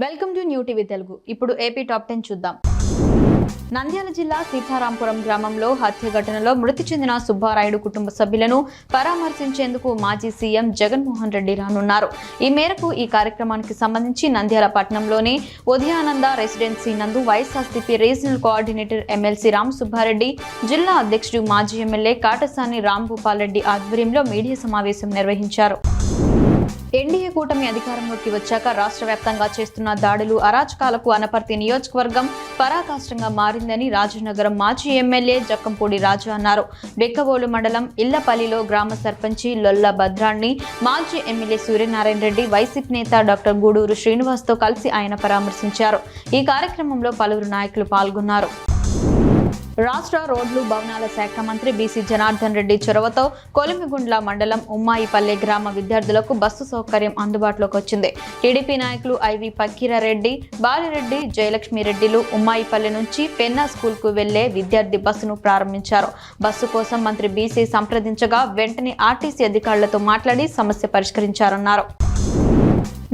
Welcome to new TV Telugu. ఇప్పుడు AP top 10 చూద్దాం. నంద్యాల జిల్లా సీతారాంపురం గ్రామంలో హత్య ఘటనలో మృతి చెందిన సుబ్బారాయుడు కుటుంబ సభ్యులను పరామర్శించేందుకు మాజీ సీఎం జగన్మోహన్ రెడ్డి రానున్నారు. ఈ మేరకు ఈ కార్యక్రమానికి సంబంధించి నంద్యాల పట్టణంలోని ఉదయానంద రెసిడెన్సీ నందు YSRCP regional coordinator MLC Ram Subbareddy, జిల్లా అధ్యక్షుడు మాజీ ఎమ్మెల్యే కాటసాని రాంభూపాల్ రెడ్డి ఆధ్వర్యంలో మీడియా సమావేశం నిర్వహించారు. ఎన్డీఏ కూటమి అధికారంలోకి వచ్చాక రాష్ట్ర వ్యాప్తంగా చేస్తున్న దాడులు, అరాచకాలకు అనపర్తి నియోజకవర్గం పరాకాష్ఠంగా మారిందని రాజనగరం మాజీ ఎమ్మెల్యే జక్కంపూడి రాజు అన్నారు. బెక్కవోలు మండలం ఇళ్లపల్లిలో గ్రామ సర్పంచి లొల్ల భద్రాన్ని మాజీ ఎమ్మెల్యే సూర్యనారాయణ రెడ్డి, వైసీపీ నేత డాక్టర్ గూడూరు శ్రీనివాస్తో కలిసి ఆయన పరామర్శించారు. ఈ కార్యక్రమంలో పలువురు నాయకులు పాల్గొన్నారు. రాష్ట్ర రోడ్లు భవనాల శాఖ మంత్రి బీసీ జనార్దన్ రెడ్డి చొరవతో కొలిమిగుండ్ల మండలం ఉమ్మాయిపల్లె గ్రామ విద్యార్థులకు బస్సు సౌకర్యం అందుబాటులోకి వచ్చింది. టీడీపీ నాయకులు ఐవి పక్కీరారెడ్డి, బాలిరెడ్డి, జయలక్ష్మిరెడ్డిలు ఉమ్మాయిపల్లె నుంచి పెన్నా స్కూల్ కు వెళ్లే విద్యార్థి బస్సును ప్రారంభించారు. బస్సు కోసం మంత్రి బీసీ సంప్రదించగా వెంటనే ఆర్టీసీ అధికారులతో మాట్లాడి సమస్య పరిష్కరించారన్నారు.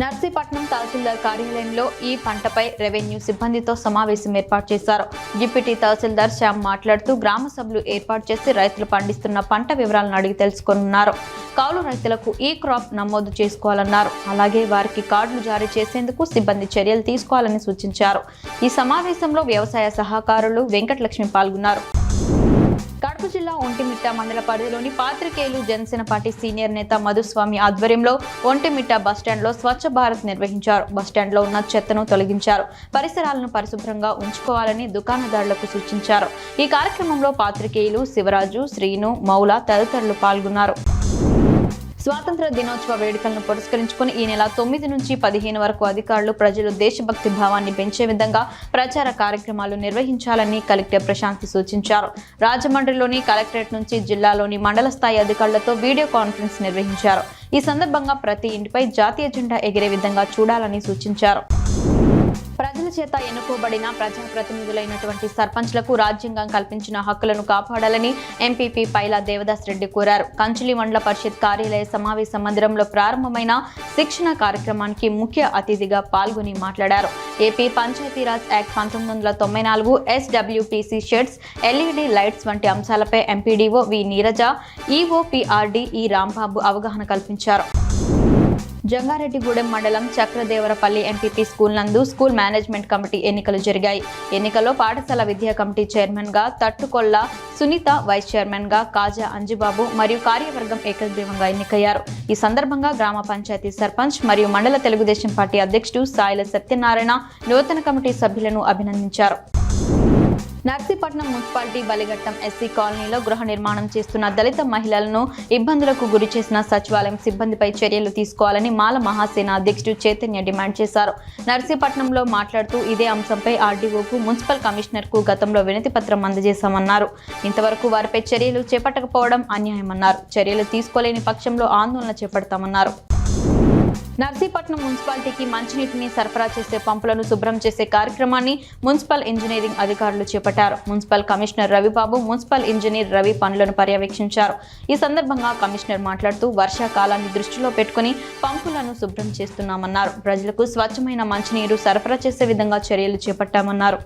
నర్సీపట్నం తహసీల్దార్ కార్యాలయంలో ఈ పంటపై రెవెన్యూ సిబ్బందితో సమావేశం ఏర్పాటు చేశారు. డిప్యూటీ తహసీల్దార్ శ్యామ్ మాట్లాడుతూ గ్రామ సభలు ఏర్పాటు చేసి రైతులు పండిస్తున్న పంట వివరాలను అడిగి తెలుసుకున్నారు. కౌలు రైతులకు ఈ క్రాప్ నమోదు చేసుకోవాలన్నారు. అలాగే వారికి కార్డులు జారీ చేసేందుకు సిబ్బంది చర్యలు తీసుకోవాలని సూచించారు. ఈ సమావేశంలో వ్యవసాయ సహకారులు వెంకటలక్ష్మి పాల్గొన్నారు. కడప జిల్లా ఒంటిమిట్ట మండల పరిధిలోని పాత్రికేయులు జనసేన పార్టీ సీనియర్ నేత మధుస్వామి ఆధ్వర్యంలో ఒంటిమిట్ట బస్టాండ్లో స్వచ్ఛ భారత్ నిర్వహించారు. బస్టాండ్లో ఉన్న చెత్తను తొలగించారు. పరిసరాలను పరిశుభ్రంగా ఉంచుకోవాలని దుకాణదారులకు సూచించారు. ఈ కార్యక్రమంలో పాత్రికేయులు శివరాజు, శ్రీను, మౌల తదితరులు పాల్గొన్నారు. స్వాతంత్ర దినోత్సవ వేడుకలను పురస్కరించుకుని ఈ నెల 9 నుంచి 15 వరకు అధికారులు ప్రజలు దేశభక్తి భావాన్ని పెంచే విధంగా ప్రచార కార్యక్రమాలు నిర్వహించాలని కలెక్టర్ ప్రశాంతి సూచించారు. రాజమండ్రిలోని కలెక్టరేట్ నుంచి జిల్లాలోని మండల స్థాయి అధికారులతో వీడియో కాన్ఫరెన్స్ నిర్వహించారు. ఈ సందర్భంగా ప్రతి ఇంటిపై జాతీయ జెండా ఎగిరే విధంగా చూడాలని సూచించారు. ప్రజల చేత ఎన్నుకోబడిన ప్రజాప్రతినిధులైనటువంటి సర్పంచ్లకు రాజ్యాంగం కల్పించిన హక్కులను కాపాడాలని ఎంపీపీ పైలా దేవదాస్ రెడ్డి కోరారు. కంచిలి మండల పరిషత్ కార్యాలయ సమావేశ మందిరంలో ప్రారంభమైన శిక్షణ కార్యక్రమానికి ముఖ్య అతిథిగా పాల్గొని మాట్లాడారు. AP Panchayati Raj act 1994, SWPC sheds, LED lights వంటి అంశాలపై ఎంపీడీఓ వి నీరజ, ఈఓ PRD ఈ రాంబాబు అవగాహన కల్పించారు. జంగారెడ్డిగూడెం మండలం చక్రదేవరపల్లి ఎంపీపీ స్కూల్ నందు స్కూల్ మేనేజ్మెంట్ కమిటీ ఎన్నికలు జరిగాయి. ఎన్నికల్లో పాఠశాల విద్యా కమిటీ చైర్మన్ గా తట్టుకొల్ల సునీత, వైస్ చైర్మన్ గా కాజా అంజిబాబు మరియు కార్యవర్గం ఏకగ్రీవంగా ఎన్నికయ్యారు. ఈ సందర్భంగా గ్రామ పంచాయతీ సర్పంచ్ మరియు మండల తెలుగుదేశం పార్టీ అధ్యక్షుడు సాయిల సత్యనారాయణ నూతన కమిటీ సభ్యులను అభినందించారు. నర్సీపట్నం మున్సిపాలిటీ బలిఘట్టం ఎస్సీ కాలనీలో గృహ నిర్మాణం చేస్తున్న దళిత మహిళలను ఇబ్బందులకు గురి చేసిన సచివాలయం సిబ్బందిపై చర్యలు తీసుకోవాలని మాల మహాసేన అధ్యక్షుడు చైతన్య డిమాండ్ చేశారు. నర్సీపట్నంలో మాట్లాడుతూ ఇదే అంశంపై ఆర్డీఓకు, మున్సిపల్ కమిషనర్కు గతంలో వినతి పత్రం అందజేశామన్నారు. ఇంతవరకు వారిపై చర్యలు చేపట్టకపోవడం అన్యాయమన్నారు. చర్యలు తీసుకోలేని పక్షంలో ఆందోళన చేపడతామన్నారు. నర్సీపట్నం మున్సిపాలిటీకి మంచినీటిని సరఫరా చేసే పంపులను శుభ్రం చేసే కార్యక్రమాన్ని మున్సిపల్ ఇంజనీరింగ్ అధికారులు చేపట్టారు. Municipal commissioner Ravibabu, municipal engineer Ravi పనులను పర్యవేక్షించారు. ఈ సందర్భంగా కమిషనర్ మాట్లాడుతూ వర్షాకాలాన్ని దృష్టిలో పెట్టుకుని పంపులను శుభ్రం చేస్తున్నామన్నారు. ప్రజలకు స్వచ్ఛమైన మంచినీరు సరఫరా చేసే విధంగా చర్యలు చేపట్టామన్నారు.